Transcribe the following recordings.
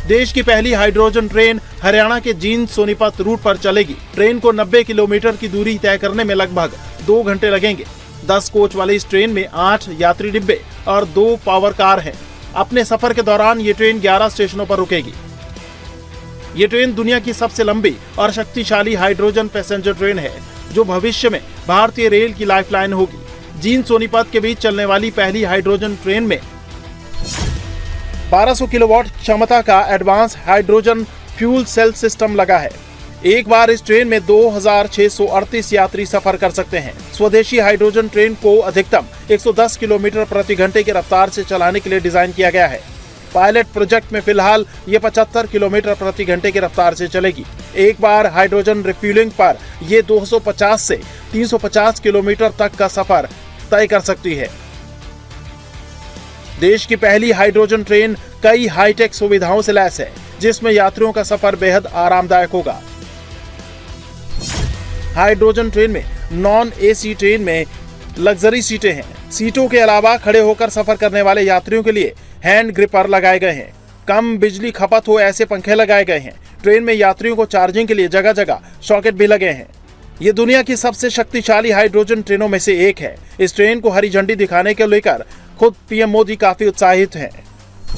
देश की पहली हाइड्रोजन ट्रेन हरियाणा के जींद सोनीपत रूट पर चलेगी। ट्रेन को 90 किलोमीटर की दूरी तय करने में लगभग 2 घंटे लगेंगे। 10 कोच वाली इस ट्रेन में 8 यात्री डिब्बे और 2 पावर कार हैं। अपने सफर के दौरान ये ट्रेन 11 स्टेशनों पर रुकेगी। ये ट्रेन दुनिया की सबसे लंबी और शक्तिशाली हाइड्रोजन पैसेंजर ट्रेन है, जो भविष्य में भारतीय रेल की लाइफलाइन होगी। जींद सोनीपत के बीच चलने वाली पहली हाइड्रोजन ट्रेन में 1200 किलोवाट क्षमता का advance hydrogen fuel cell system लगा है। एक बार इस ट्रेन में 2638 यात्री सफर कर सकते हैं। स्वदेशी हाइड्रोजन ट्रेन को अधिकतम 110 किलोमीटर प्रति घंटे की रफ्तार से चलाने के लिए डिजाइन किया गया है। पायलट प्रोजेक्ट में फिलहाल ये 75 किलोमीटर प्रति घंटे की रफ्तार से चलेगी। एक बार हाइड्रोजन रिफ्यूलिंग पर ये 250 से 350 किलोमीटर तक का सफर तय कर सकती है। देश की पहली हाइड्रोजन ट्रेन कई हाईटेक सुविधाओं से लैस है, जिसमें यात्रियों का सफर बेहद आरामदायक होगा। हाइड्रोजन ट्रेन में नॉन एसी ट्रेन में लग्जरी सीटें हैं। सीटों के अलावा खड़े होकर सफर करने वाले यात्रियों के लिए हैंड ग्रिपर लगाए गए हैं। कम बिजली खपत हो ऐसे पंखे लगाए गए हैं। ट्रेन में यात्रियों को चार्जिंग के लिए जगह जगह सॉकेट भी लगे हैं। ये दुनिया की सबसे शक्तिशाली हाइड्रोजन ट्रेनों में से एक है। इस ट्रेन को हरी झंडी दिखाने को लेकर खुद पीएम मोदी काफी उत्साहित हैं।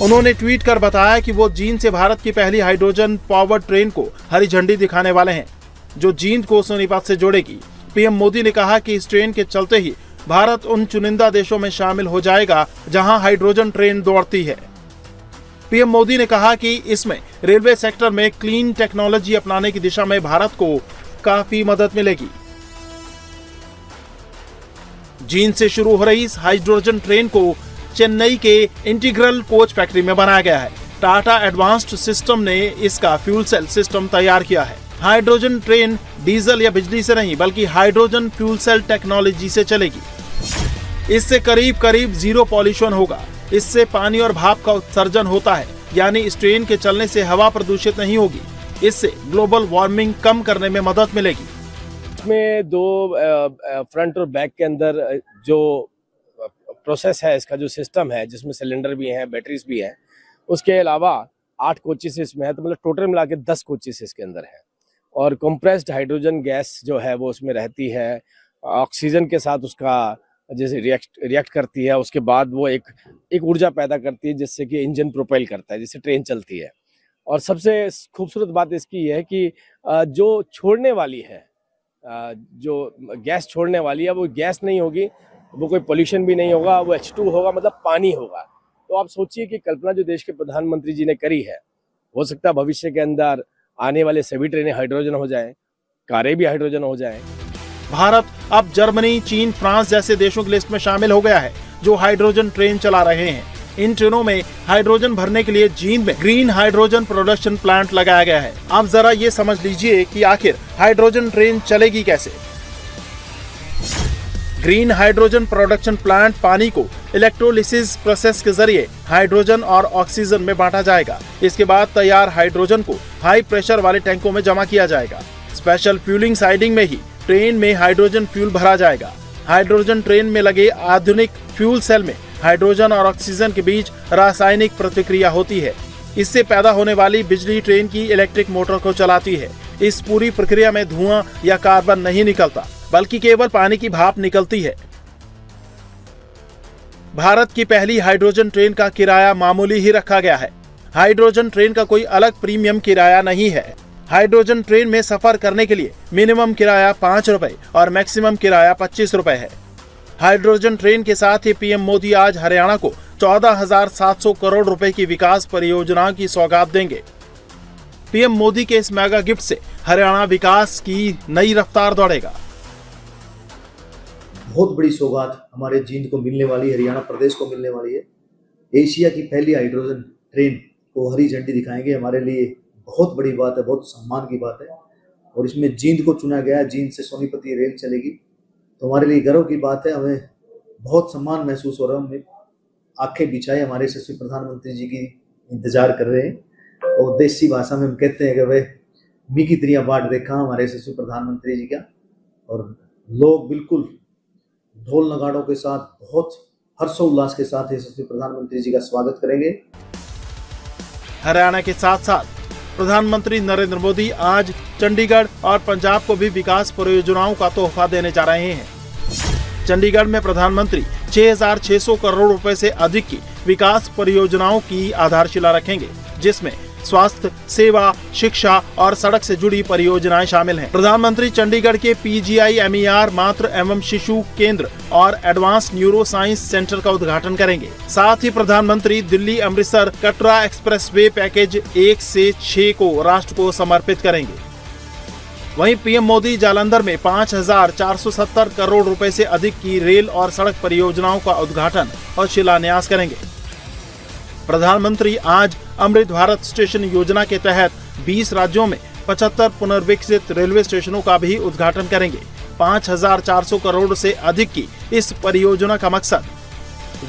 उन्होंने ट्वीट कर बताया कि वो जींद से भारत की पहली हाइड्रोजन पावर्ड ट्रेन को हरी झंडी दिखाने वाले हैं, जो जींद को सोनीपत से जोड़ेगी। पीएम मोदी ने कहा कि इस ट्रेन के चलते ही भारत उन चुनिंदा देशों में शामिल हो जाएगा जहां हाइड्रोजन ट्रेन दौड़ती है। पीएम मोदी ने कहा कि इसमें रेलवे सेक्टर में क्लीन टेक्नोलॉजी अपनाने की दिशा में भारत को काफी मदद मिलेगी। जींद से शुरू हो रही इस हाइड्रोजन ट्रेन को चेन्नई के इंटीग्रल कोच फैक्ट्री में बनाया गया है। टाटा एडवांस्ड सिस्टम ने इसका फ्यूल सेल सिस्टम तैयार किया है। हाइड्रोजन ट्रेन डीजल या बिजली से नहीं, बल्कि हाइड्रोजन फ्यूल सेल टेक्नोलॉजी से चलेगी। इससे करीब करीब जीरो पॉल्यूशन होगा। इससे पानी और भाप का उत्सर्जन होता है, यानी इस ट्रेन के चलने से हवा प्रदूषित नहीं होगी। इससे ग्लोबल वार्मिंग कम करने में मदद मिलेगी। इसमें 2 फ्रंट और बैक के अंदर जो प्रोसेस है, इसका जो सिस्टम है, जिसमें सिलेंडर भी हैं, बैटरीज भी हैं, उसके अलावा 8 कोचेस इसमें है, तो मतलब टोटल मिला के 10 कोचेस इसके अंदर है। और कंप्रेस्ड हाइड्रोजन गैस जो है वो उसमें रहती है, ऑक्सीजन के साथ उसका जैसे रिएक्ट करती है, उसके बाद वो एक ऊर्जा पैदा करती है, जिससे कि इंजन प्रोपेल करता है, जिससे ट्रेन चलती है। और सबसे खूबसूरत बात इसकी है कि जो छोड़ने वाली है, जो गैस छोड़ने वाली है, वो गैस नहीं होगी, वो कोई पोल्यूशन भी नहीं होगा, वो H2 होगा, मतलब पानी होगा। तो आप सोचिए कि कल्पना जो देश के प्रधानमंत्री जी ने करी है, हो सकता है भविष्य के अंदर आने वाले सभी ट्रेनें हाइड्रोजन हो जाएं, कारें भी हाइड्रोजन हो जाएं। भारत अब जर्मनी, चीन, फ्रांस जैसे देशों की लिस्ट में शामिल हो गया है, जो हाइड्रोजन ट्रेन चला रहे हैं। इन ट्रेनों में हाइड्रोजन भरने के लिए जींद में ग्रीन हाइड्रोजन प्रोडक्शन प्लांट लगाया गया है। आप जरा ये समझ लीजिए कि आखिर हाइड्रोजन ट्रेन चलेगी कैसे। ग्रीन हाइड्रोजन प्रोडक्शन प्लांट पानी को इलेक्ट्रोलिसिस प्रोसेस के जरिए हाइड्रोजन और ऑक्सीजन में बांटा जाएगा। इसके बाद तैयार हाइड्रोजन को हाई प्रेशर वाले टैंकों में जमा किया जाएगा। स्पेशल फ्यूलिंग साइडिंग में ही ट्रेन में हाइड्रोजन फ्यूल भरा जाएगा। हाइड्रोजन ट्रेन में लगे आधुनिक फ्यूल सेल में हाइड्रोजन और ऑक्सीजन के बीच रासायनिक प्रतिक्रिया होती है। इससे पैदा होने वाली बिजली ट्रेन की इलेक्ट्रिक मोटर को चलाती है। इस पूरी प्रक्रिया में धुआं या कार्बन नहीं निकलता, बल्कि केवल पानी की भाप निकलती है। भारत की पहली हाइड्रोजन ट्रेन का किराया मामूली ही रखा गया है। हाइड्रोजन ट्रेन का कोई अलग प्रीमियम किराया नहीं है। हाइड्रोजन ट्रेन में सफर करने के लिए मिनिमम किराया 5 रुपए और मैक्सिमम किराया 25 रुपए है। हाइड्रोजन ट्रेन के साथ ही पीएम मोदी आज हरियाणा को 14,700 करोड़ रुपए की विकास परियोजनाओं की सौगात देंगे। पीएम मोदी के इस मेगा गिफ्ट से हरियाणा विकास की नई रफ्तार दौड़ेगा। बहुत बड़ी सौगात हमारे जींद को मिलने वाली है, हरियाणा प्रदेश को मिलने वाली है। एशिया की पहली हाइड्रोजन ट्रेन को हरी झंडी दिखाएंगे, हमारे लिए बहुत बड़ी बात है, बहुत सम्मान की बात है। और इसमें जींद को चुना गया है। जींद से सोनीपत ये रेल चलेगी, तो हमारे लिए गर्व की बात है। हमें बहुत सम्मान महसूस हो रहा है। हमें आंखें बिछाए हमारे यशस्वी प्रधानमंत्री जी की इंतजार कर रहे हैं। और देसी भाषा में हम कहते हैं कि भाई मी की तरिया बाट देखा हमारे यशस्वी प्रधानमंत्री जी का। और लोग बिल्कुल ढोल नगाड़ों के साथ बहुत हर्षोल्लास के साथ यशस्वी प्रधानमंत्री जी का स्वागत करेंगे। हरियाणा के साथ साथ प्रधानमंत्री नरेंद्र मोदी आज चंडीगढ़ और पंजाब को भी विकास परियोजनाओं का तोहफा देने जा रहे हैं। चंडीगढ़ में प्रधानमंत्री 6,600 करोड़ रुपए से अधिक की विकास परियोजनाओं की आधारशिला रखेंगे, जिसमें स्वास्थ्य, सेवा, शिक्षा और सड़क से जुड़ी परियोजनाएं शामिल हैं। प्रधानमंत्री चंडीगढ़ के PGI-MER मातृ एवं शिशु केंद्र और एडवांस न्यूरो साइंस सेंटर का उद्घाटन करेंगे। साथ ही प्रधानमंत्री दिल्ली अमृतसर कटरा एक्सप्रेसवे पैकेज 1 से 6 को राष्ट्र को समर्पित करेंगे। वहीं पीएम मोदी जालंधर में 5,470 करोड़ रुपए से अधिक की रेल और सड़क परियोजनाओं का उद्घाटन और शिलान्यास करेंगे। प्रधानमंत्री आज अमृत भारत स्टेशन योजना के तहत 20 राज्यों में 75 पुनर्विकसित रेलवे स्टेशनों का भी उद्घाटन करेंगे। 5,400 करोड़ से अधिक की इस परियोजना का मकसद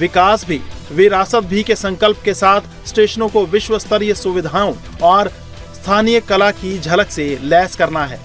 विकास भी विरासत भी के संकल्प के साथ स्टेशनों को विश्व स्तरीय सुविधाओं और स्थानीय कला की झलक से लैस करना है।